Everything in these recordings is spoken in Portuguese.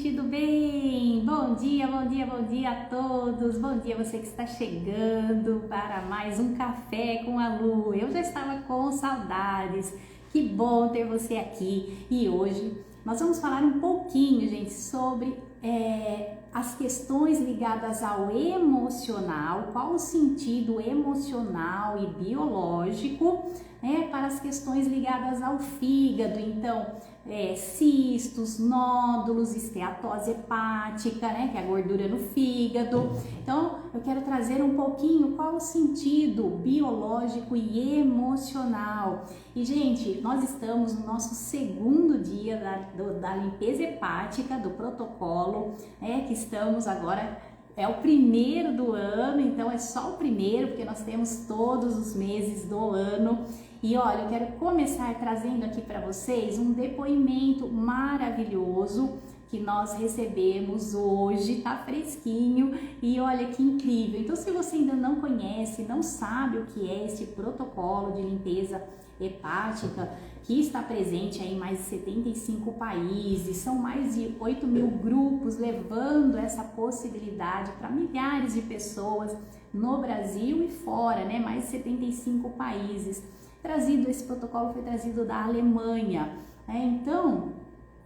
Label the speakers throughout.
Speaker 1: sentido bem? Bom dia, bom dia, bom dia a todos. Bom dia você que está chegando para mais um Café com a Lu. Eu já estava com saudades. Que bom ter você aqui. E hoje nós vamos falar um pouquinho, gente, sobre as questões ligadas ao emocional, qual o sentido emocional e biológico, para as questões ligadas ao fígado. Então, cistos, nódulos, esteatose hepática, que é a gordura no fígado. Então, eu quero trazer um pouquinho qual o sentido biológico e emocional. E, gente, nós estamos no nosso segundo dia da limpeza hepática, do protocolo, que estamos agora, é o primeiro do ano, então é só o primeiro, porque nós temos todos os meses do ano. E olha, eu quero começar trazendo aqui para vocês um depoimento maravilhoso que nós recebemos hoje, tá fresquinho e olha que incrível. Então, se você ainda não conhece, não sabe o que é esse protocolo de limpeza hepática, que está presente aí em mais de 75 países, são mais de 8 mil grupos levando essa possibilidade para milhares de pessoas no Brasil e fora, mais de 75 países. Esse protocolo foi trazido da Alemanha, então,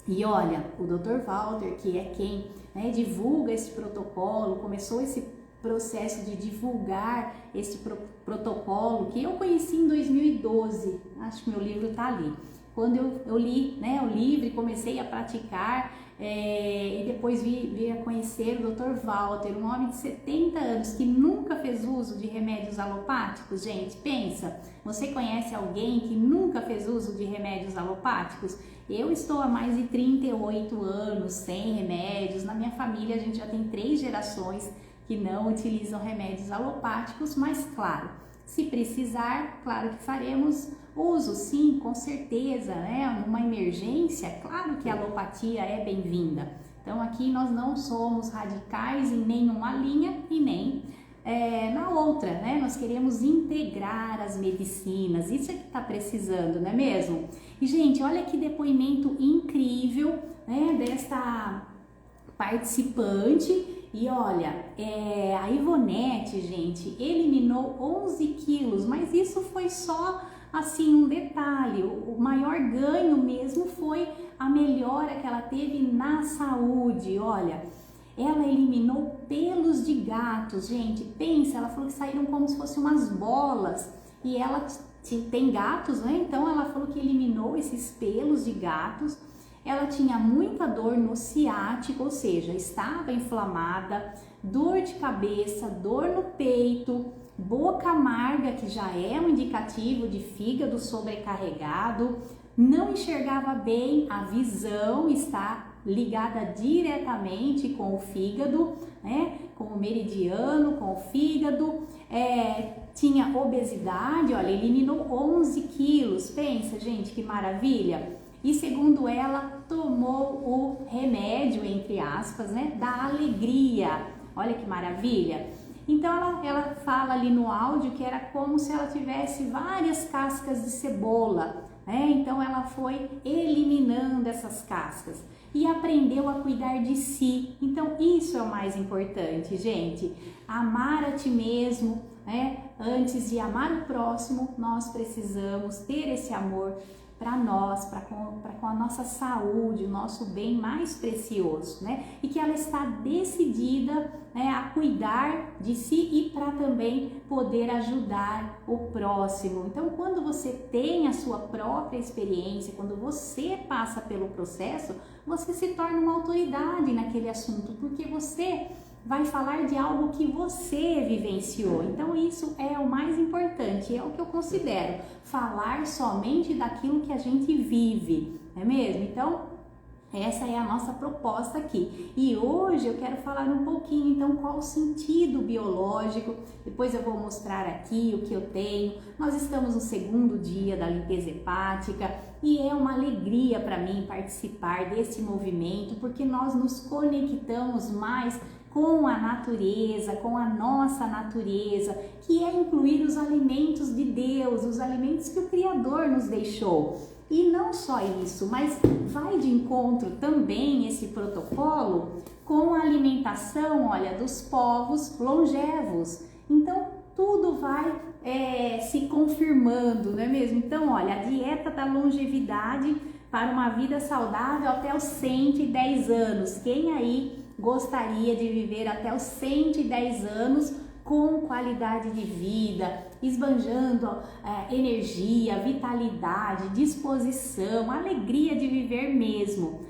Speaker 1: e olha, o Dr. Walter, que é quem divulga esse protocolo, começou esse processo de divulgar esse protocolo, que eu conheci em 2012, acho que meu livro tá ali. Quando eu li o livro e comecei a praticar, e depois vi a conhecer o Dr. Walter, um homem de 70 anos que nunca fez uso de remédios alopáticos. Gente, pensa, você conhece alguém que nunca fez uso de remédios alopáticos? Eu estou há mais de 38 anos sem remédios, na minha família a gente já tem 3 gerações que não utilizam remédios alopáticos, mas claro, se precisar, claro que faremos uso, sim, com certeza, numa emergência, claro que a alopatia é bem-vinda. Então aqui nós não somos radicais em nenhuma linha e nem na outra, nós queremos integrar as medicinas, isso é que está precisando, não é mesmo? E gente, olha que depoimento incrível, desta participante. E olha, a Ivonete, gente, eliminou 11 quilos, mas isso foi só assim um detalhe. O maior ganho mesmo foi a melhora que ela teve na saúde. Olha, ela eliminou pelos de gatos, gente, pensa, ela falou que saíram como se fossem umas bolas e ela tem gatos, então ela falou que eliminou esses pelos de gatos. Ela tinha muita dor no ciático, ou seja, estava inflamada, dor de cabeça, dor no peito, boca amarga, que já é um indicativo de fígado sobrecarregado, não enxergava bem, a visão está ligada diretamente com o fígado, com o meridiano, com o fígado, tinha obesidade, olha, eliminou 11 quilos, pensa, gente, que maravilha! E segundo ela, tomou o remédio, entre aspas, da alegria. Olha que maravilha! Então ela fala ali no áudio que era como se ela tivesse várias cascas de cebola, Então ela foi eliminando essas cascas e aprendeu a cuidar de si. Então isso é o mais importante, gente. Amar a ti mesmo, antes de amar o próximo, nós precisamos ter esse amor para nós, para com a nossa saúde, o nosso bem mais precioso, E que ela está decidida, a cuidar de si e para também poder ajudar o próximo. Então, quando você tem a sua própria experiência, quando você passa pelo processo, você se torna uma autoridade naquele assunto, porque você vai falar de algo que você vivenciou. Então isso é o mais importante, é o que eu considero, falar somente daquilo que a gente vive, não é mesmo? Então essa é a nossa proposta aqui. E hoje eu quero falar um pouquinho, então, qual o sentido biológico. Depois eu vou mostrar aqui o que eu tenho. Nós estamos no segundo dia da limpeza hepática e é uma alegria para mim participar desse movimento, porque nós nos conectamos mais com a natureza, com a nossa natureza, que é incluir os alimentos de Deus, os alimentos que o Criador nos deixou. E não só isso, mas vai de encontro também esse protocolo com a alimentação, olha, dos povos longevos. Então, tudo vai se confirmando, não é mesmo? Então, olha, a dieta da longevidade para uma vida saudável até os 110 anos. Quem aí gostaria de viver até os 110 anos com qualidade de vida, esbanjando energia, vitalidade, disposição, alegria de viver mesmo.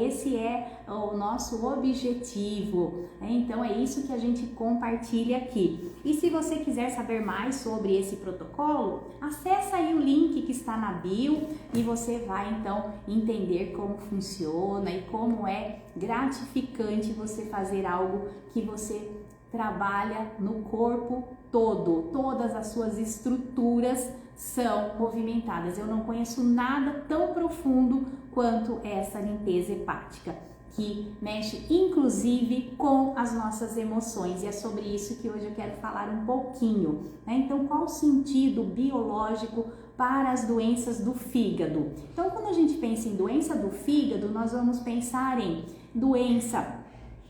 Speaker 1: Esse é o nosso objetivo. Então é isso que a gente compartilha aqui. E se você quiser saber mais sobre esse protocolo, acessa aí o link que está na bio e você vai então entender como funciona e como é gratificante você fazer algo que você trabalha no corpo todo, todas as suas estruturas são movimentadas. Eu não conheço nada tão profundo quanto essa limpeza hepática, que mexe inclusive com as nossas emoções, e é sobre isso que hoje eu quero falar um pouquinho, né? Então, qual o sentido biológico para as doenças do fígado? Então, quando a gente pensa em doença do fígado, nós vamos pensar em doença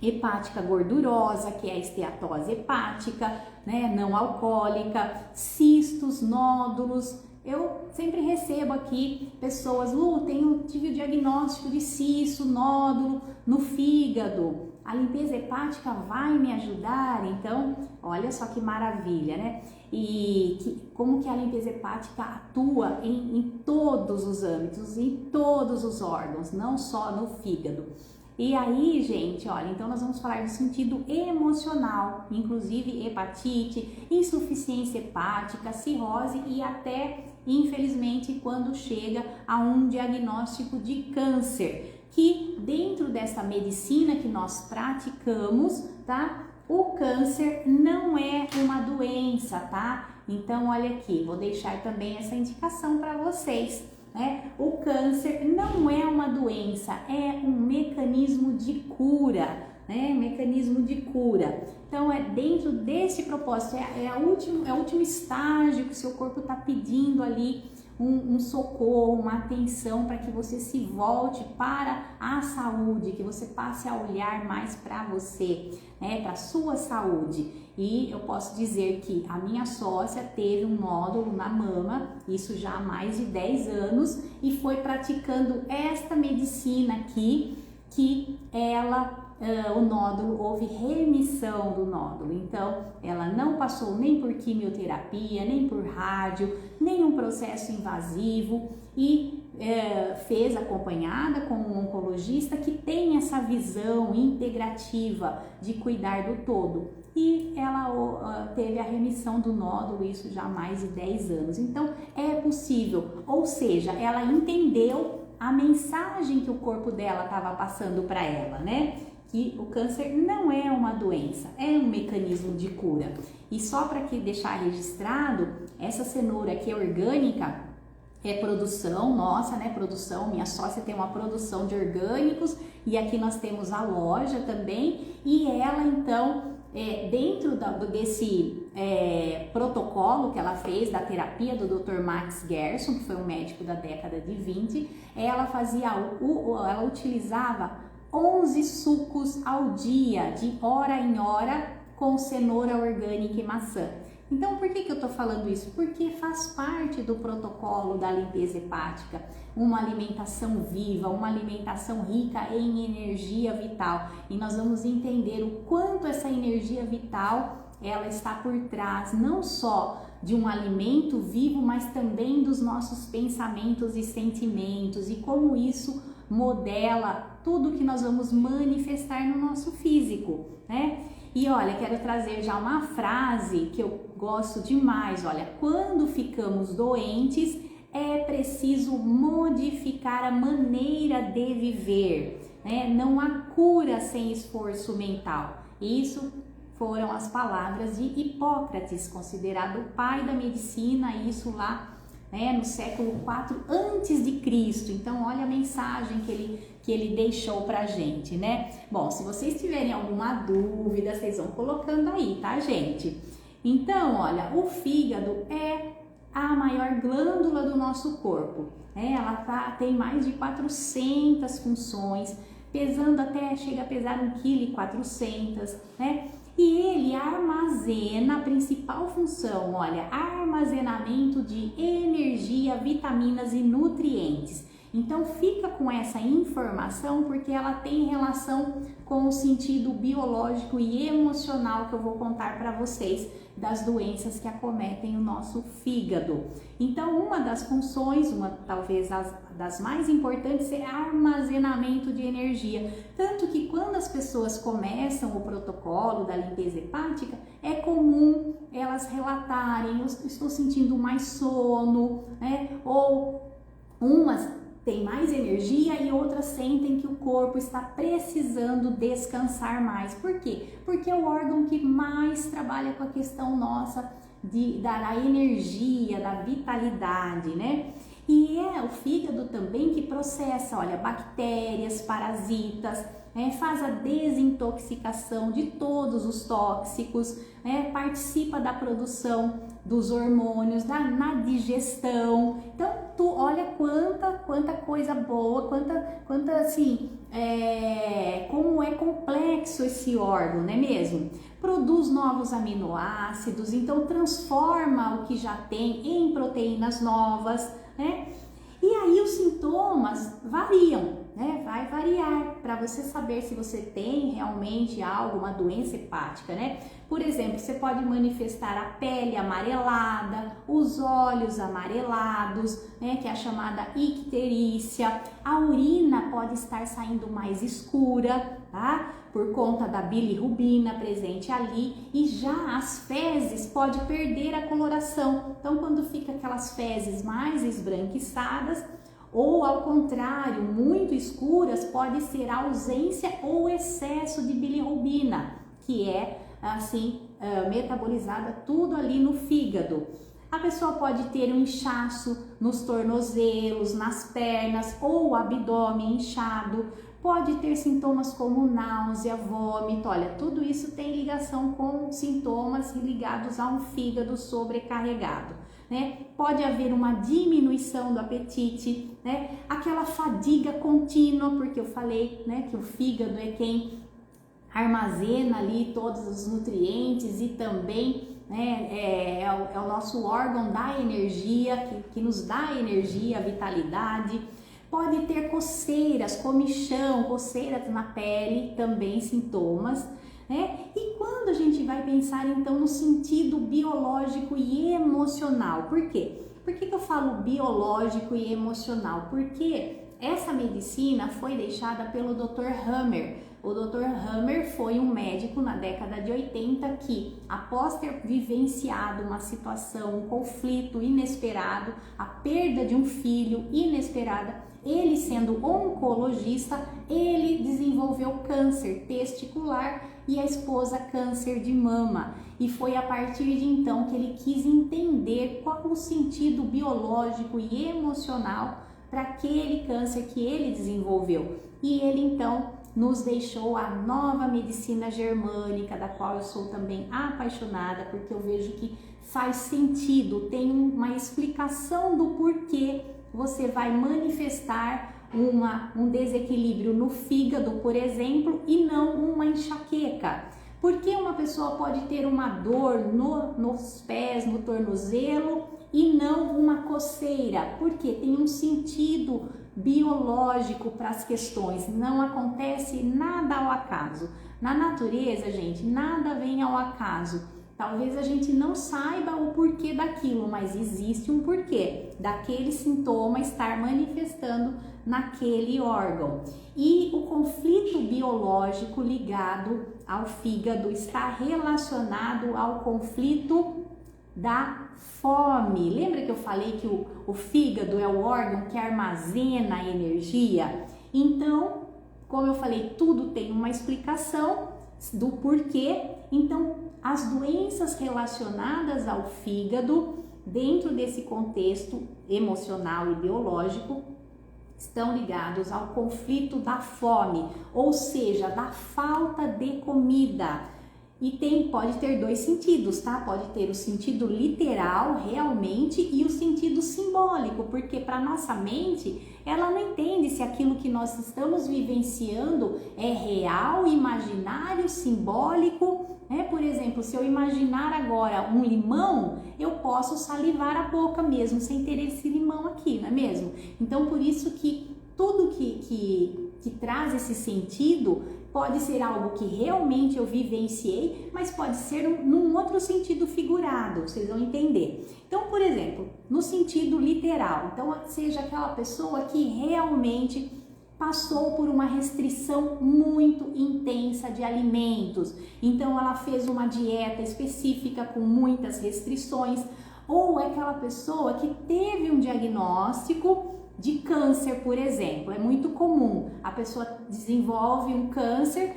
Speaker 1: hepática gordurosa, que é a esteatose hepática, né, não alcoólica, cistos, nódulos. Eu sempre recebo aqui pessoas, tive o diagnóstico de cisto, nódulo no fígado. A limpeza hepática vai me ajudar? Então, olha só que maravilha, né? Como que a limpeza hepática atua em todos os âmbitos, em todos os órgãos, não só no fígado. E aí, gente, olha, então nós vamos falar do sentido emocional, inclusive hepatite, insuficiência hepática, cirrose e até, infelizmente, quando chega a um diagnóstico de câncer, que dentro dessa medicina que nós praticamos, tá? O câncer não é uma doença, tá? Então, olha aqui, vou deixar também essa indicação para vocês. O câncer não é uma doença, é um mecanismo de cura, mecanismo de cura. Então, é dentro desse propósito, é o último estágio que o seu corpo está pedindo ali um socorro, uma atenção para que você se volte para a saúde, que você passe a olhar mais para você, para a sua saúde. E eu posso dizer que a minha sócia teve um nódulo na mama, isso já há mais de 10 anos, e foi praticando esta medicina aqui que o nódulo, houve remissão do nódulo. Então, ela não passou nem por quimioterapia, nem por rádio, nenhum processo invasivo e fez acompanhada com um oncologista que tem essa visão integrativa de cuidar do todo. E ela teve a remissão do nódulo, isso já há mais de 10 anos. Então, é possível, ou seja, ela entendeu a mensagem que o corpo dela estava passando para ela, né? Que o câncer não é uma doença, é um mecanismo de cura. E só para deixar registrado, essa cenoura aqui é orgânica, é produção nossa, né? Produção, minha sócia tem uma produção de orgânicos e aqui nós temos a loja também. E ela então, dentro desse protocolo que ela fez da terapia do Dr. Max Gerson, que foi um médico da década de 20, ela utilizava 11 sucos ao dia, de hora em hora, com cenoura orgânica e maçã. Então, por que eu tô falando isso? Porque faz parte do protocolo da limpeza hepática, uma alimentação viva, uma alimentação rica em energia vital. E nós vamos entender o quanto essa energia vital, ela está por trás, não só de um alimento vivo, mas também dos nossos pensamentos e sentimentos, e como isso modela tudo que nós vamos manifestar no nosso físico, né? E olha, quero trazer já uma frase que eu gosto demais. Olha, quando ficamos doentes, é preciso modificar a maneira de viver, né? Não há cura sem esforço mental. Isso foram as palavras de Hipócrates, considerado o pai da medicina, isso lá, né, no século IV antes de Cristo. Então, olha a mensagem que ele deixou pra gente, né? Bom, se vocês tiverem alguma dúvida, vocês vão colocando aí, tá, gente? Então, olha, o fígado é a maior glândula do nosso corpo. Ela tem mais de 400 funções, pesando até, chega a pesar 1,4 kg, né? E ele armazena, a principal função, olha, armazenamento de energia, vitaminas e nutrientes. Então fica com essa informação porque ela tem relação com o sentido biológico e emocional que eu vou contar para vocês das doenças que acometem o nosso fígado. Então uma das funções, talvez das mais importantes, é armazenamento de energia. Tanto que quando as pessoas começam o protocolo da limpeza hepática, é comum elas relatarem: eu estou sentindo mais sono, né? Ou umas tem mais energia e outras sentem que o corpo está precisando descansar mais. Por quê? Porque é o órgão que mais trabalha com a questão nossa da energia, da vitalidade, né? E é o fígado também que processa, olha, bactérias, parasitas, faz a desintoxicação de todos os tóxicos, participa da produção dos hormônios, na digestão. Então, olha quanta coisa boa, quanta assim, como é complexo esse órgão, não é mesmo? Produz novos aminoácidos, então transforma o que já tem em proteínas novas, né? E aí os sintomas variam, né? Vai variar para você saber se você tem realmente alguma doença hepática, né? Por exemplo, você pode manifestar a pele amarelada, os olhos amarelados, né? Que é a chamada icterícia. A urina pode estar saindo mais escura, tá? Por conta da bilirrubina presente ali, e já as fezes pode perder a coloração. Então, quando fica aquelas fezes mais esbranquiçadas, ou ao contrário, muito escuras, pode ser a ausência ou excesso de bilirrubina, que é assim metabolizada tudo ali no fígado. A pessoa pode ter um inchaço nos tornozelos, nas pernas ou abdômen inchado. Pode ter sintomas como náusea, vômito. Olha, tudo isso tem ligação com sintomas ligados a um fígado sobrecarregado, né? Pode haver uma diminuição do apetite, né? Aquela fadiga contínua, porque eu falei, né, que o fígado é quem armazena ali todos os nutrientes e também, né, é o nosso órgão da energia, que nos dá energia, vitalidade. Pode ter coceiras, comichão, coceiras na pele, também sintomas, né? E quando a gente vai pensar então no sentido biológico e emocional, por quê? Por que eu falo biológico e emocional? Porque essa medicina foi deixada pelo Dr. Hammer. O Dr. Hammer foi um médico na década de 80 que, após ter vivenciado uma situação, um conflito inesperado, a perda de um filho inesperada, ele sendo oncologista, ele desenvolveu câncer testicular e a esposa câncer de mama. E foi a partir de então que ele quis entender qual o sentido biológico e emocional para aquele câncer que ele desenvolveu. E ele então nos deixou a nova medicina germânica, da qual eu sou também apaixonada, porque eu vejo que faz sentido, tem uma explicação do porquê você vai manifestar um desequilíbrio no fígado, por exemplo, e não uma enxaqueca. Por que uma pessoa pode ter uma dor nos pés, no tornozelo e não uma coceira? Porque tem um sentido biológico para as questões, não acontece nada ao acaso. Na natureza, gente, nada vem ao acaso. Talvez a gente não saiba o porquê daquilo, mas existe um porquê daquele sintoma estar manifestando naquele órgão. E o conflito biológico ligado ao fígado está relacionado ao conflito da fome. Lembra que eu falei que o fígado é o órgão que armazena a energia? Então, como eu falei, tudo tem uma explicação do porquê. Então, as doenças relacionadas ao fígado, dentro desse contexto emocional e biológico, estão ligados ao conflito da fome, ou seja, da falta de comida. E pode ter dois sentidos, tá? Pode ter o sentido literal, realmente, e o sentido simbólico, porque para nossa mente, ela não entende se aquilo que nós estamos vivenciando é real, imaginário, simbólico, né? Por exemplo, se eu imaginar agora um limão, eu posso salivar a boca mesmo, sem ter esse limão aqui, não é mesmo? Então, por isso que tudo que traz esse sentido pode ser algo que realmente eu vivenciei, mas pode ser num outro sentido figurado, vocês vão entender. Então, por exemplo, no sentido literal, então seja aquela pessoa que realmente passou por uma restrição muito intensa de alimentos, então ela fez uma dieta específica com muitas restrições, ou é aquela pessoa que teve um diagnóstico de câncer, por exemplo. É muito comum, a pessoa desenvolve um câncer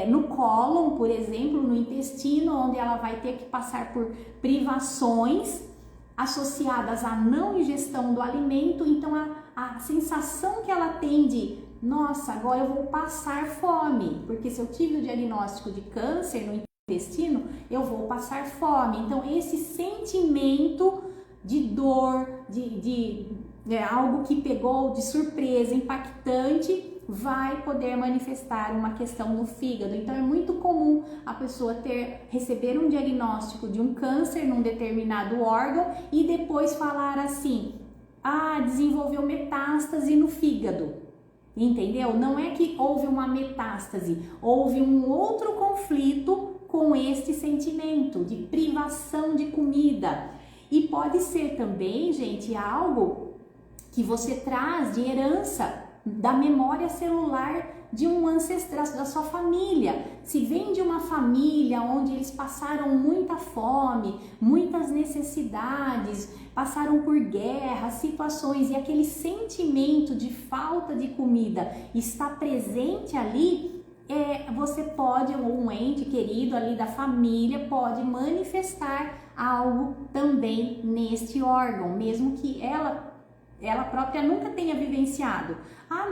Speaker 1: no cólon, por exemplo, no intestino, onde ela vai ter que passar por privações associadas à não ingestão do alimento. Então a sensação que ela tem de, nossa, agora eu vou passar fome, porque se eu tive o diagnóstico de câncer no intestino, eu vou passar fome. Então esse sentimento de dor, algo que pegou de surpresa, impactante, vai poder manifestar uma questão no fígado. Então é muito comum a pessoa receber um diagnóstico de um câncer num determinado órgão e depois falar assim, desenvolveu metástase no fígado. Entendeu? Não é que houve uma metástase, houve um outro conflito com este sentimento de privação de comida. E pode ser também, gente, algo que você traz de herança da memória celular de um ancestral da sua família. Se vem de uma família onde eles passaram muita fome, muitas necessidades, passaram por guerras, situações, e aquele sentimento de falta de comida está presente ali, você pode, ou um ente querido ali da família, pode manifestar algo também neste órgão, mesmo que ela própria nunca tenha vivenciado.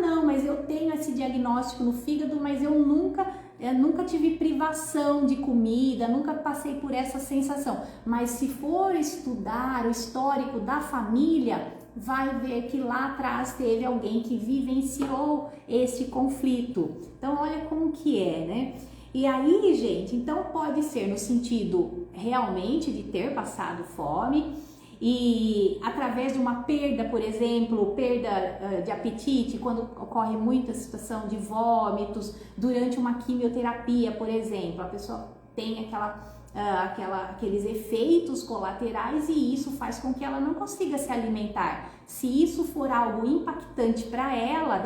Speaker 1: Não, mas eu tenho esse diagnóstico no fígado, mas eu nunca tive privação de comida, nunca passei por essa sensação. Mas se for estudar o histórico da família, vai ver que lá atrás teve alguém que vivenciou esse conflito. Então olha como que é, né? E aí, gente, então pode ser no sentido realmente de ter passado fome, e através de uma perda, por exemplo, perda de apetite, quando ocorre muita situação de vômitos, durante uma quimioterapia, por exemplo, a pessoa tem aqueles efeitos colaterais e isso faz com que ela não consiga se alimentar. Se isso for algo impactante para ela,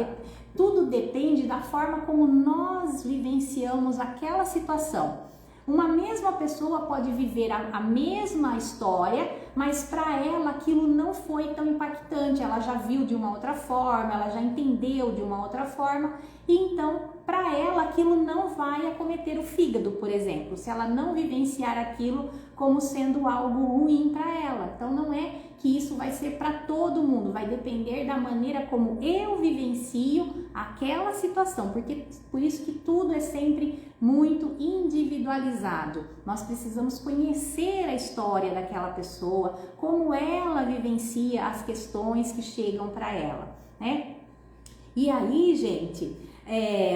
Speaker 1: tudo depende da forma como nós vivenciamos aquela situação. Uma mesma pessoa pode viver a mesma história, mas para ela aquilo não foi tão impactante, ela já viu de uma outra forma, ela já entendeu de uma outra forma, e então para ela aquilo não vai acometer o fígado, por exemplo, se ela não vivenciar aquilo como sendo algo ruim para ela. Então não é que isso vai ser para todo mundo, vai depender da maneira como eu vivencio aquela situação, porque por isso que tudo é sempre muito individualizado. Nós precisamos conhecer a história daquela pessoa, como ela vivencia as questões que chegam para ela, né? E aí, gente,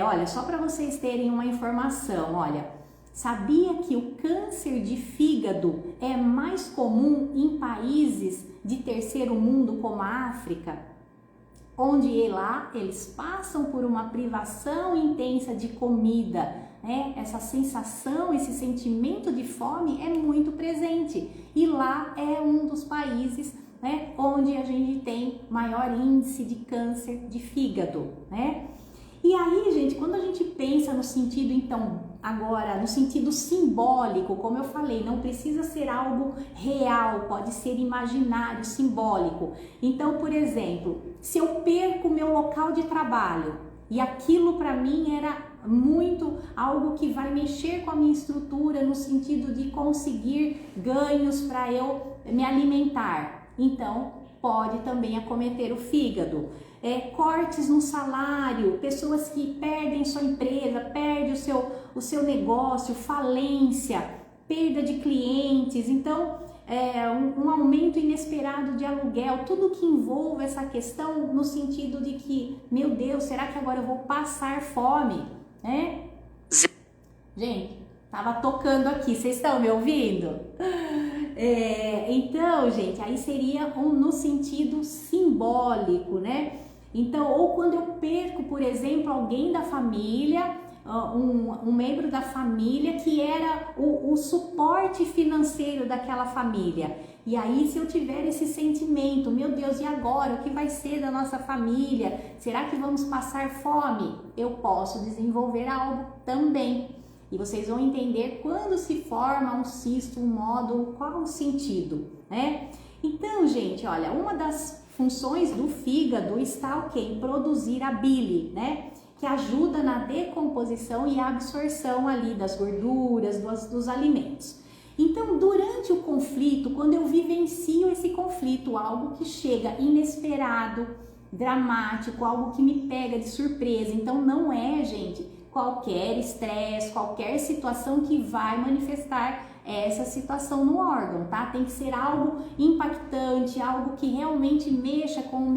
Speaker 1: olha, só para vocês terem uma informação, olha, sabia que o câncer de fígado é mais comum em países de terceiro mundo como a África, onde lá eles passam por uma privação intensa de comida, né? Essa sensação, esse sentimento de fome é muito presente, e lá é um dos países, né, onde a gente tem maior índice de câncer de fígado, né? E aí, gente, quando a gente pensa no sentido, então, agora, no sentido simbólico, como eu falei, não precisa ser algo real, pode ser imaginário, simbólico. Então, por exemplo, se eu perco meu local de trabalho e aquilo para mim era muito algo que vai mexer com a minha estrutura no sentido de conseguir ganhos para eu me alimentar, então pode também acometer o fígado. Cortes no salário, pessoas que perdem sua empresa, perdem o seu negócio, falência, perda de clientes, então um aumento inesperado de aluguel, tudo que envolve essa questão no sentido de que, meu Deus, será que agora eu vou passar fome, né? Gente, tava tocando aqui, vocês estão me ouvindo? Então, gente, aí seria no sentido simbólico, né? Então, ou quando eu perco, por exemplo, alguém da família, um membro da família que era o suporte financeiro daquela família. E aí, se eu tiver esse sentimento, meu Deus, e agora? O que vai ser da nossa família? Será que vamos passar fome? Eu posso desenvolver algo também. E vocês vão entender quando se forma um cisto, um nódulo, qual o sentido, né? Então, gente, olha, uma das funções do fígado está o quê? Em produzir a bile, né? Que ajuda na decomposição e absorção ali das gorduras, dos alimentos. Então, durante o conflito, quando eu vivencio esse conflito, algo que chega inesperado, dramático, algo que me pega de surpresa, então não é, gente, qualquer estresse, qualquer situação que vai manifestar essa situação no órgão, tá? Tem que ser algo impactante, algo que realmente mexa com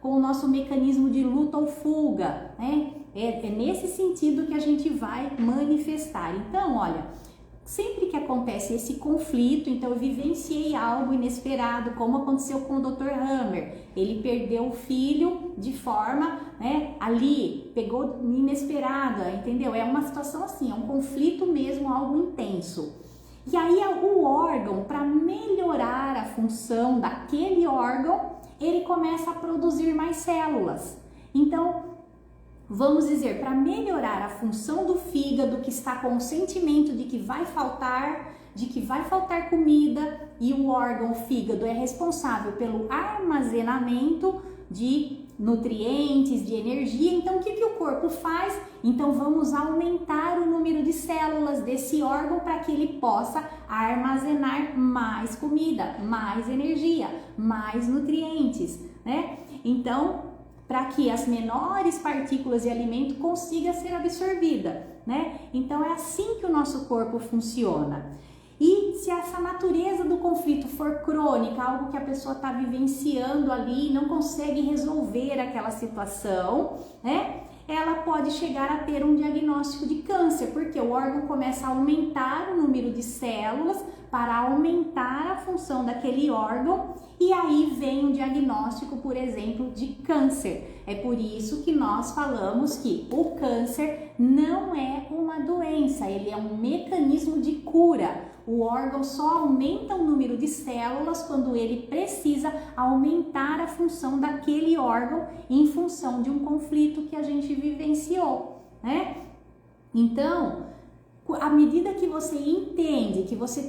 Speaker 1: o nosso mecanismo de luta ou fuga, né? É nesse sentido que a gente vai manifestar. Então, olha, sempre que acontece esse conflito, então eu vivenciei algo inesperado, como aconteceu com o Dr. Hammer. Ele perdeu o filho de forma, né, ali, pegou inesperada, entendeu? É uma situação assim, é um conflito mesmo, algo intenso. E aí o órgão, para melhorar a função daquele órgão, ele começa a produzir mais células. Então, vamos dizer, para melhorar a função do fígado, que está com o sentimento de que vai faltar comida, e o órgão, o fígado, é responsável pelo armazenamento de nutrientes, de energia. Então, o que o corpo faz? Então, vamos aumentar o número de células desse órgão para que ele possa armazenar mais comida, mais energia, mais nutrientes, né? Então, para que as menores partículas de alimento consigam ser absorvidas, né? Então, é assim que o nosso corpo funciona. E se essa natureza do conflito for crônica, algo que a pessoa está vivenciando ali e não consegue resolver aquela situação, né? Ela pode chegar a ter um diagnóstico de câncer, porque o órgão começa a aumentar o número de células para aumentar a função daquele órgão, e aí vem um diagnóstico, por exemplo, de câncer. É por isso que nós falamos que o câncer não é uma doença, ele é um mecanismo de cura. O órgão só aumenta o número de células quando ele precisa aumentar a função daquele órgão em função de um conflito que a gente vivenciou, né? Então, à medida que você entende, que você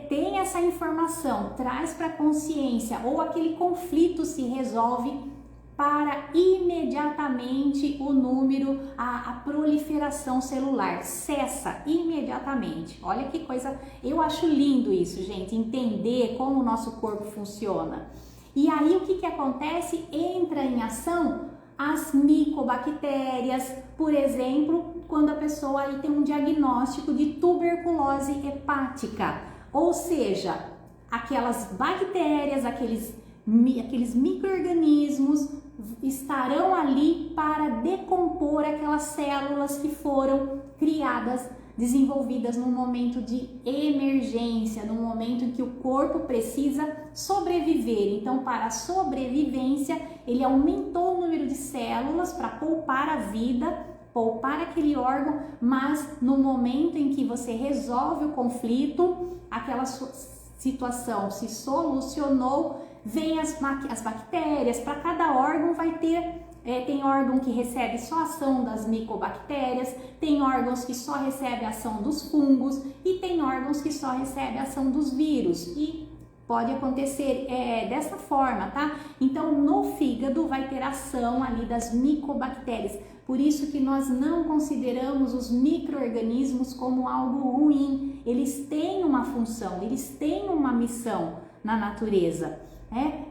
Speaker 1: tem essa informação, traz para a consciência, ou aquele conflito se resolve, para imediatamente o número, a proliferação celular, cessa imediatamente. Olha que coisa, eu acho lindo isso, gente, entender como o nosso corpo funciona. E aí o que acontece? Entra em ação as micobactérias, por exemplo, quando a pessoa aí tem um diagnóstico de tuberculose hepática, ou seja, aquelas bactérias, aqueles micro-organismos estarão ali para decompor aquelas células que foram criadas, desenvolvidas num momento de emergência, num momento em que o corpo precisa sobreviver. Então, para a sobrevivência, ele aumentou o número de células para poupar a vida, poupar aquele órgão, mas no momento em que você resolve o conflito, aquela situação se solucionou, vem as bactérias. Para cada órgão vai ter, tem órgão que recebe só a ação das micobactérias, tem órgãos que só recebem a ação dos fungos e tem órgãos que só recebem a ação dos vírus, e pode acontecer dessa forma, tá? Então, no fígado vai ter ação ali das micobactérias. Por isso que nós não consideramos os micro-organismos como algo ruim. Eles têm uma função, eles têm uma missão na natureza.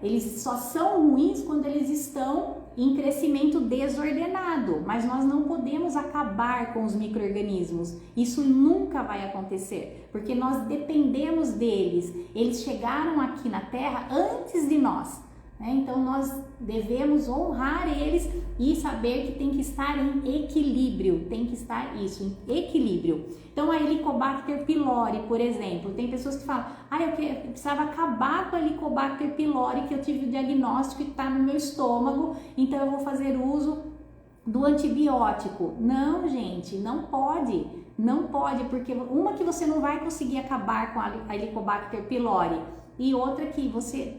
Speaker 1: Eles só são ruins quando eles estão em crescimento desordenado, mas nós não podemos acabar com os micro-organismos. Isso nunca vai acontecer, porque nós dependemos deles. Eles chegaram aqui na Terra antes de nós, né? Então nós devemos honrar eles e saber que tem que estar em equilíbrio, tem que estar isso, em equilíbrio. Então a Helicobacter pylori, por exemplo, tem pessoas que falam, eu precisava acabar com a Helicobacter pylori, que eu tive o diagnóstico e está no meu estômago, então eu vou fazer uso do antibiótico. Não, gente, não pode, porque uma que você não vai conseguir acabar com a Helicobacter pylori, e outra que você,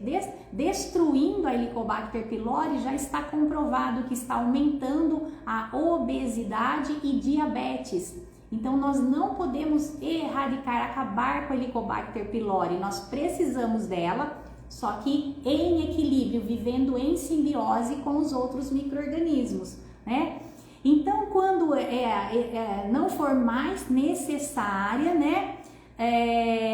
Speaker 1: destruindo a Helicobacter pylori, já está comprovado que está aumentando a obesidade e diabetes. Então nós não podemos erradicar, acabar com a Helicobacter pylori, nós precisamos dela, só que em equilíbrio, vivendo em simbiose com os outros micro-organismos, né? Então quando não for mais necessária, né,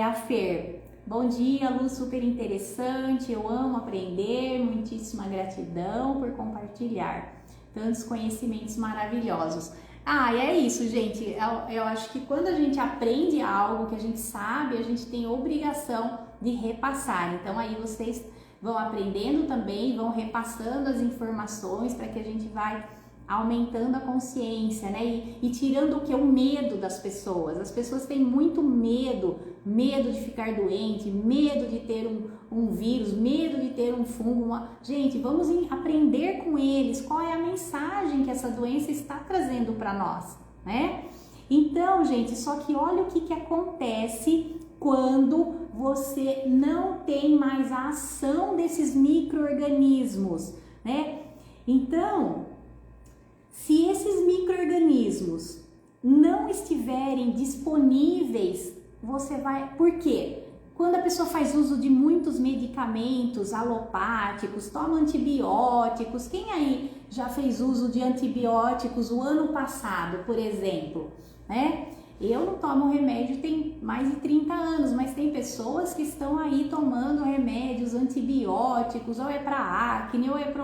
Speaker 1: a Fer, bom dia, Lu, super interessante, eu amo aprender, muitíssima gratidão por compartilhar tantos conhecimentos maravilhosos. É isso, gente, eu acho que quando a gente aprende algo que a gente sabe, a gente tem obrigação de repassar. Então aí vocês vão aprendendo também, vão repassando as informações para que a gente vai aumentando a consciência, né? E tirando o que? O medo das pessoas. As pessoas têm muito medo de ficar doente, medo de ter um vírus, medo de ter um fungo. Gente, vamos aprender com eles qual é a mensagem que essa doença está trazendo para nós, né? Então, gente, só que olha o que acontece quando você não tem mais a ação desses micro-organismos, né? Então, se esses micro-organismos não estiverem disponíveis, você vai... Por quê? Quando a pessoa faz uso de muitos medicamentos alopáticos, toma antibióticos, quem aí já fez uso de antibióticos o ano passado, por exemplo, né? Eu não tomo remédio tem mais de 30 anos, mas tem pessoas que estão aí tomando remédios antibióticos, ou é para acne, ou é para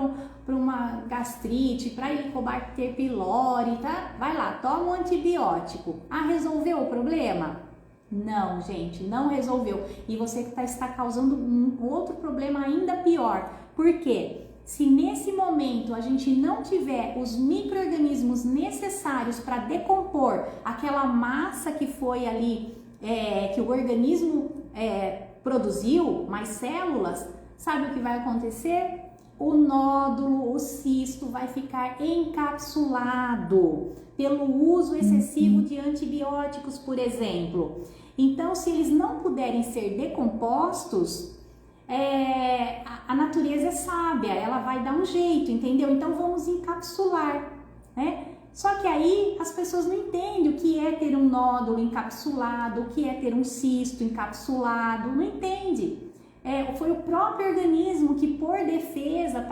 Speaker 1: uma gastrite, para Helicobacter pylori, tá? Vai lá, toma um antibiótico. Resolveu o problema? Não, gente, não resolveu. E você está causando um outro problema ainda pior. Por quê? Se nesse momento a gente não tiver os micro-organismos necessários para decompor aquela massa que foi ali, que o organismo produziu, mais células, sabe o que vai acontecer? O nódulo, o cisto vai ficar encapsulado pelo uso excessivo de antibióticos, por exemplo. Então, se eles não puderem ser decompostos, a natureza é sábia, ela vai dar um jeito, entendeu? Então vamos encapsular, né? Só que aí as pessoas não entendem o que é ter um nódulo encapsulado, o que é ter um cisto encapsulado, não entende. Foi o próprio organismo que, por defesa,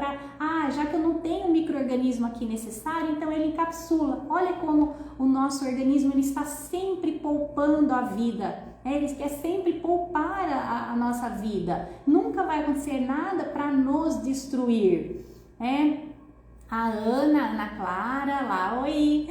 Speaker 1: já que eu não tenho um micro-organismo aqui necessário, então ele encapsula. Olha como o nosso organismo ele está sempre poupando a vida. Ele quer sempre poupar a nossa vida. Nunca vai acontecer nada para nos destruir. A Ana Clara, lá, oi!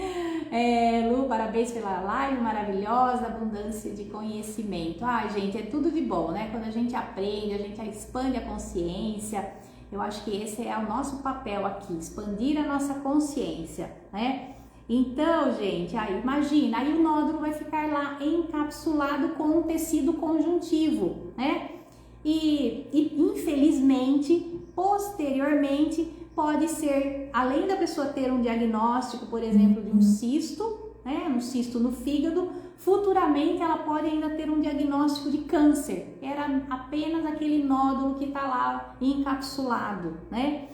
Speaker 1: Lu, parabéns pela live maravilhosa, abundância de conhecimento. Gente, é tudo de bom, né? Quando a gente aprende, a gente expande a consciência. Eu acho que esse é o nosso papel aqui, expandir a nossa consciência, né? Então, gente, imagina, aí o nódulo vai ficar lá encapsulado com um tecido conjuntivo, né? E infelizmente, posteriormente, pode ser, além da pessoa ter um diagnóstico, por exemplo, de um cisto, né? Um cisto no fígado, futuramente ela pode ainda ter um diagnóstico de câncer. Era apenas aquele nódulo que está lá encapsulado, né?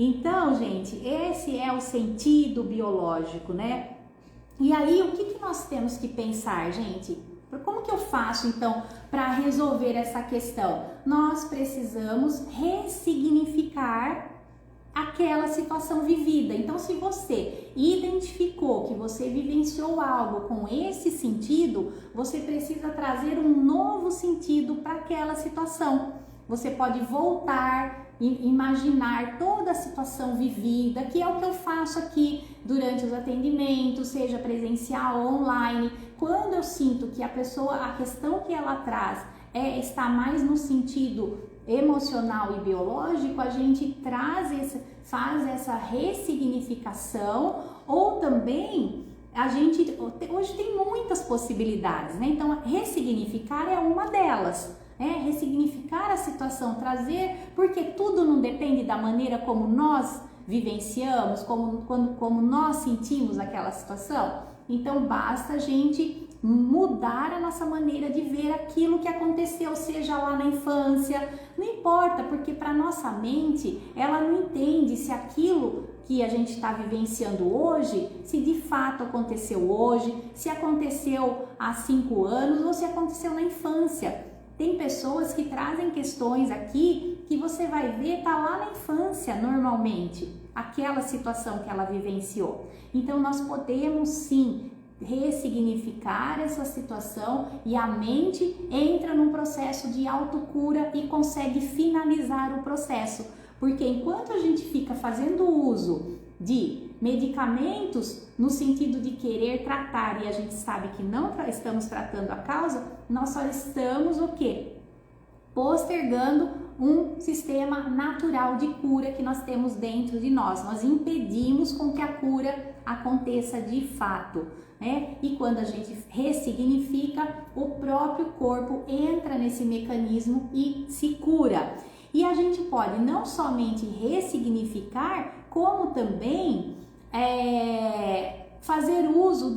Speaker 1: Então, gente, esse é o sentido biológico, né? E aí, o que nós temos que pensar, gente? Como que eu faço, então, para resolver essa questão? Nós precisamos ressignificar aquela situação vivida. Então, se você identificou que você vivenciou algo com esse sentido, você precisa trazer um novo sentido para aquela situação. Você pode voltar imaginar toda a situação vivida, que é o que eu faço aqui durante os atendimentos, seja presencial ou online. Quando eu sinto que a pessoa, a questão que ela traz está mais no sentido emocional e biológico, a gente faz essa ressignificação, ou também a gente hoje tem muitas possibilidades, né? Então ressignificar é uma delas. Ressignificar a situação, trazer, porque tudo não depende da maneira como nós vivenciamos, como nós sentimos aquela situação. Então basta a gente mudar a nossa maneira de ver aquilo que aconteceu, seja lá na infância, não importa, porque para nossa mente, ela não entende se aquilo que a gente está vivenciando hoje, se de fato aconteceu hoje, se aconteceu há 5 anos ou se aconteceu na infância. Tem pessoas que trazem questões aqui que você vai ver tá lá na infância normalmente, aquela situação que ela vivenciou. Então nós podemos sim ressignificar essa situação e a mente entra num processo de autocura e consegue finalizar o processo. Porque enquanto a gente fica fazendo uso de medicamentos no sentido de querer tratar e a gente sabe que não estamos tratando a causa, nós só estamos o quê? Postergando um sistema natural de cura que nós temos dentro de nós. Nós impedimos com que a cura aconteça de fato, né? E quando a gente ressignifica, o próprio corpo entra nesse mecanismo e se cura. E a gente pode não somente ressignificar, como também fazer uso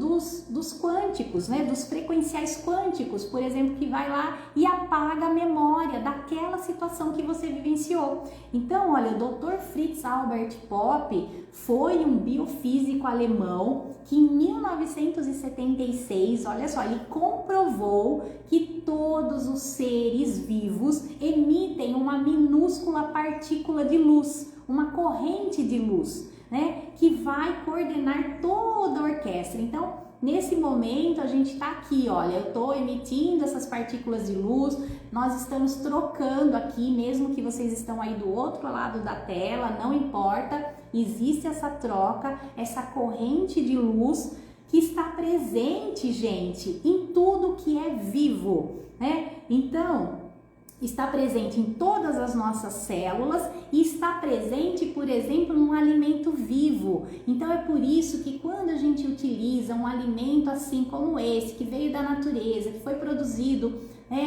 Speaker 1: dos quânticos, né? Dos frequenciais quânticos, por exemplo, que vai lá e apaga a memória daquela situação que você vivenciou. Então, olha, o Dr. Fritz Albert Popp foi um biofísico alemão que em 1976, olha só, ele comprovou que todos os seres vivos emitem uma minúscula partícula de luz, uma corrente de luz, né, que vai coordenar toda a orquestra. Então, nesse momento, a gente está aqui, olha, eu estou emitindo essas partículas de luz, nós estamos trocando aqui, mesmo que vocês estão aí do outro lado da tela, não importa, existe essa troca, essa corrente de luz que está presente, gente, em tudo que é vivo, né? Então, está presente em todas as nossas células e está presente, por exemplo, num alimento vivo. Então é por isso que quando a gente utiliza um alimento assim como esse, que veio da natureza, que foi produzido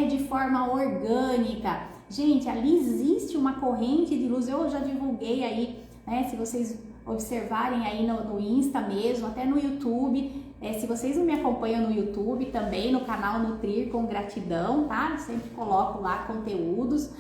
Speaker 1: de forma orgânica, gente, ali existe uma corrente de luz. Eu já divulguei aí, se vocês observarem aí no Insta mesmo, até no YouTube. Se vocês não me acompanham no YouTube, também no canal Nutrir com Gratidão, tá? Eu sempre coloco lá conteúdos.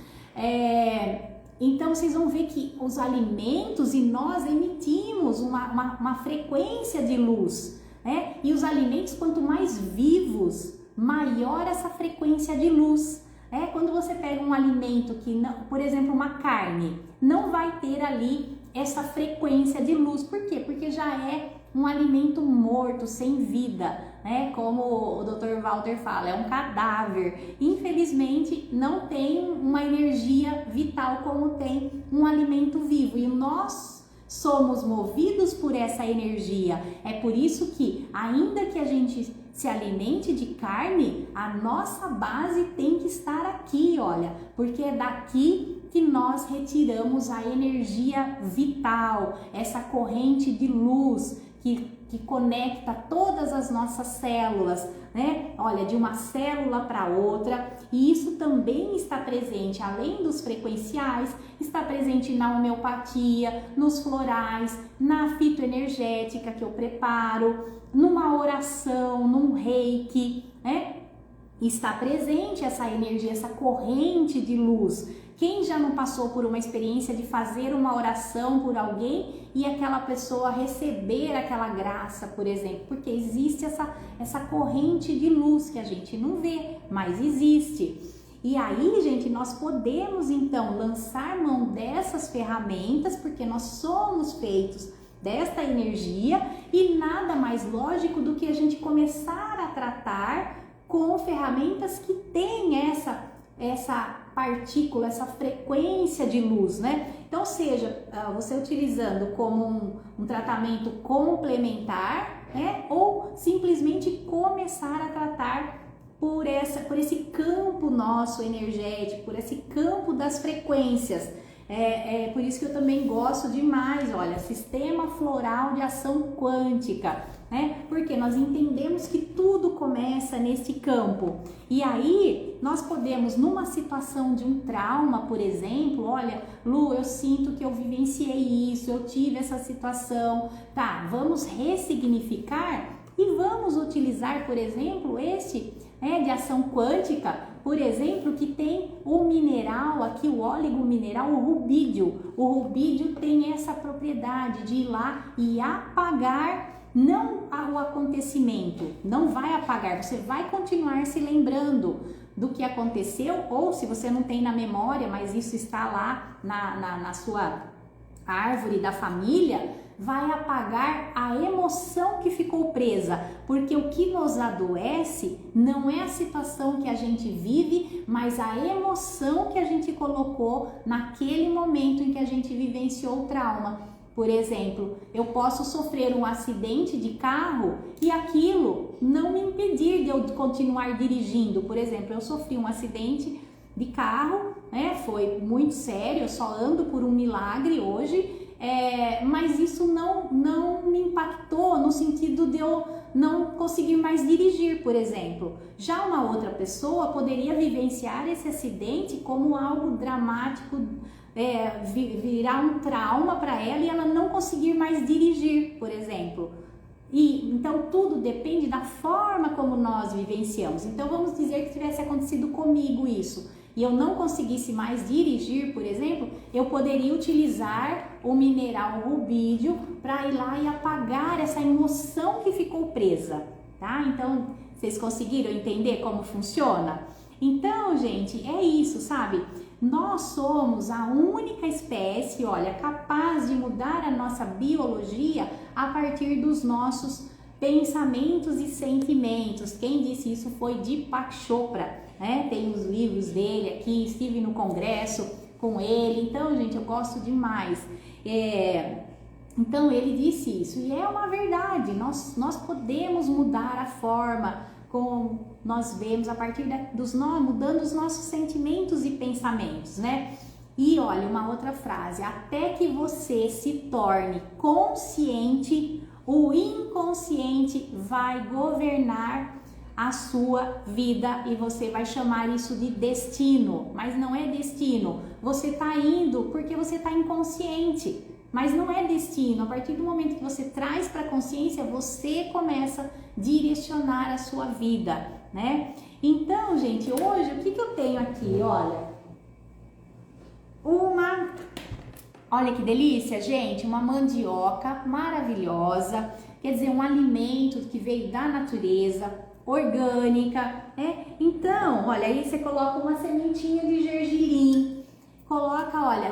Speaker 1: Então vocês vão ver que os alimentos e nós emitimos uma frequência de luz, né? E os alimentos, quanto mais vivos, maior essa frequência de luz. Quando você pega um alimento que, não, por exemplo, uma carne, não vai ter ali essa frequência de luz. Por quê? Porque já é um alimento morto, sem vida, né? Como o Dr. Walter fala, é um cadáver. Infelizmente, não tem uma energia vital como tem um alimento vivo. E nós somos movidos por essa energia. É por isso que, ainda que a gente se alimente de carne, a nossa base tem que estar aqui, olha, porque é daqui que nós retiramos a energia vital, essa corrente de luz que conecta todas as nossas células, né? Olha, de uma célula para outra. E isso também está presente, além dos frequenciais, está presente na homeopatia, nos florais, na fitoenergética que eu preparo, numa oração, num reiki, né? Está presente essa energia, essa corrente de luz. Quem já não passou por uma experiência de fazer uma oração por alguém e aquela pessoa receber aquela graça, por exemplo? Porque existe essa corrente de luz que a gente não vê, mas existe. E aí, gente, nós podemos então lançar mão dessas ferramentas, porque nós somos feitos desta energia e nada mais lógico do que a gente começar a tratar com ferramentas que têm essa essa partícula, essa frequência de luz, né? Então, seja você utilizando como um tratamento complementar, né? Ou simplesmente começar a tratar por esse campo nosso energético, por esse campo das frequências. É por isso que eu também gosto demais, olha, sistema floral de ação quântica, né? Porque nós entendemos que tudo começa nesse campo. E aí, nós podemos, numa situação de um trauma, por exemplo, olha, Lu, eu sinto que eu vivenciei isso, eu tive essa situação, tá? Vamos ressignificar e vamos utilizar, por exemplo, de ação quântica, por exemplo, que tem o mineral aqui, o oligomineral, o rubídio. O rubídio tem essa propriedade de ir lá e apagar não o acontecimento, não vai apagar, você vai continuar se lembrando do que aconteceu, ou se você não tem na memória, mas isso está lá na sua árvore da família, vai apagar a emoção que ficou presa, porque o que nos adoece não é a situação que a gente vive, mas a emoção que a gente colocou naquele momento em que a gente vivenciou o trauma. Por exemplo, eu posso sofrer um acidente de carro e aquilo não me impedir de eu continuar dirigindo. Por exemplo, eu sofri um acidente de carro, né? Foi muito sério, eu só ando por um milagre hoje. Mas isso não me impactou no sentido de eu não conseguir mais dirigir, por exemplo. Já uma outra pessoa poderia vivenciar esse acidente como algo dramático, virar um trauma para ela e ela não conseguir mais dirigir, por exemplo. E então tudo depende da forma como nós vivenciamos. Então vamos dizer que tivesse acontecido comigo isso e eu não conseguisse mais dirigir, por exemplo, eu poderia utilizar o mineral rubídio para ir lá e apagar essa emoção que ficou presa, tá? Então, vocês conseguiram entender como funciona? Então, gente, é isso, sabe? Nós somos a única espécie, olha, capaz de mudar a nossa biologia a partir dos nossos pensamentos e sentimentos. Quem disse isso foi Deepak Chopra, né? Tem os livros dele aqui, estive no congresso com ele, então, gente, eu gosto demais. Então, ele disse isso, e é uma verdade, nós podemos mudar a forma como nós vemos a partir mudando os nossos sentimentos e pensamentos, né? E olha, uma outra frase, até que você se torne consciente, o inconsciente vai governar a sua vida e você vai chamar isso de destino, mas não é destino, você está indo porque você está inconsciente, mas não é destino. A partir do momento que você traz para a consciência, você começa a direcionar a sua vida, né? Então, gente, hoje o que eu tenho aqui? Olha que delícia, gente, uma mandioca maravilhosa, quer dizer, um alimento que veio da natureza, orgânica, né? Então, olha, aí você coloca uma sementinha de gergelim,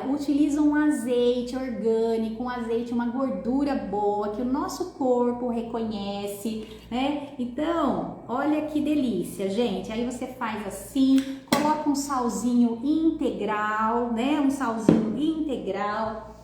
Speaker 1: utiliza um azeite orgânico, uma gordura boa que o nosso corpo reconhece, né? Então, olha que delícia, gente. Aí você faz assim, coloca um salzinho integral, né? Um salzinho integral.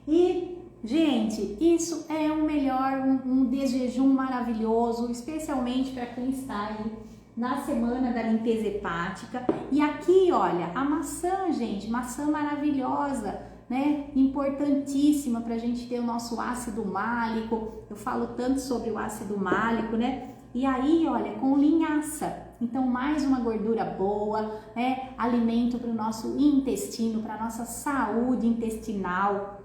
Speaker 1: E, gente, isso é um desjejum maravilhoso, especialmente para quem está aí na semana da limpeza hepática. E aqui, olha, a maçã, gente, maçã maravilhosa, né? Importantíssima para a gente ter o nosso ácido málico. Eu falo tanto sobre o ácido málico, né? E aí, olha, com linhaça. Então, mais uma gordura boa, né? Alimento para o nosso intestino, para a nossa saúde intestinal.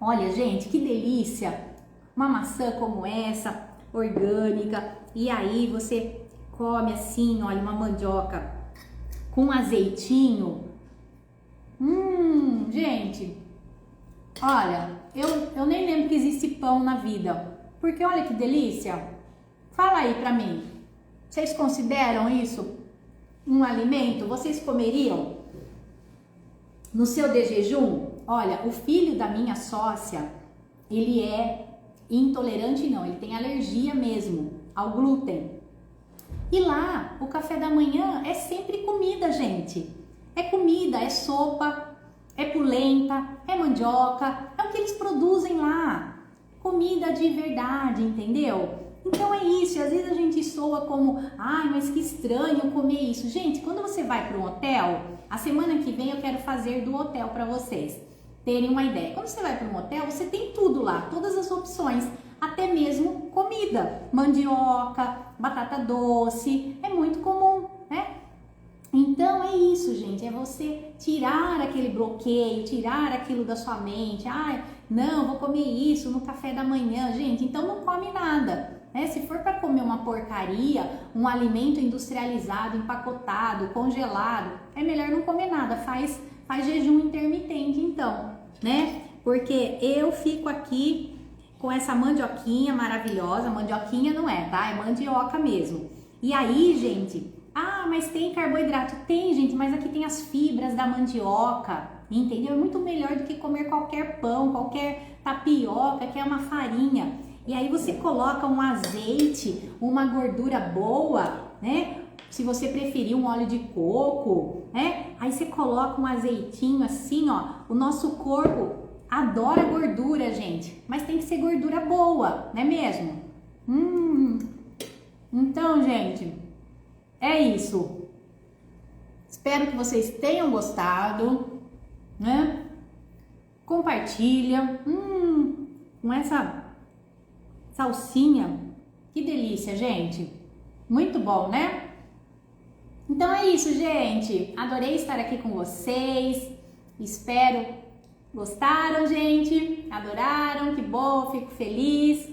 Speaker 1: Olha, gente, que delícia! Uma maçã como essa, orgânica. E aí você come assim, olha, uma mandioca com azeitinho. Gente, olha, eu nem lembro que existe pão na vida, porque olha que delícia. Fala aí pra mim, vocês consideram isso um alimento? Vocês comeriam no seu desjejum? Olha, o filho da minha sócia, ele é intolerante, não, ele tem alergia mesmo ao glúten. E lá, o café da manhã é sempre comida, gente. É comida, é sopa, é polenta, é mandioca, é o que eles produzem lá. Comida de verdade, entendeu? Então é isso, e às vezes a gente soa como, ai, mas que estranho comer isso. Gente, quando você vai para um hotel, a semana que vem eu quero fazer do hotel para vocês terem uma ideia. Quando você vai para um hotel, você tem tudo lá, todas as opções, até mesmo comida, mandioca, batata doce, é muito comum, né? Então é isso, gente, é você tirar aquele bloqueio, tirar aquilo da sua mente. Ai, não, vou comer isso no café da manhã, gente, então não come nada, né? Se for para comer uma porcaria, um alimento industrializado, empacotado, congelado, é melhor não comer nada, faz jejum intermitente então, né? Porque eu fico aqui com essa mandioquinha maravilhosa, mandioquinha não é, tá? É mandioca mesmo. E aí, gente, ah, mas tem carboidrato? Tem, gente, mas aqui tem as fibras da mandioca, entendeu? É muito melhor do que comer qualquer pão, qualquer tapioca, que é uma farinha. E aí você coloca um azeite, uma gordura boa, né? Se você preferir um óleo de coco, né? Aí você coloca um azeitinho assim, ó. O nosso corpo adora gordura, gente, mas tem que ser gordura boa, não é mesmo? Então, gente, é isso. Espero que vocês tenham gostado, né? Compartilha. Com essa salsinha, que delícia, gente. Muito bom, né? Então é isso, gente. Adorei estar aqui com vocês. Espero gostaram, gente. Adoraram, que bom, fico feliz.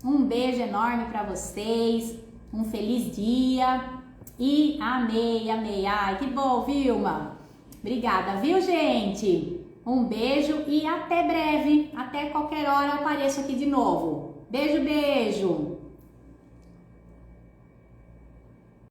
Speaker 1: Um beijo enorme para vocês. Um feliz dia. E amei, amei. Ai, que bom, Vilma. Obrigada, viu, gente? Um beijo e até breve. Até qualquer hora eu apareço aqui de novo. Beijo, beijo.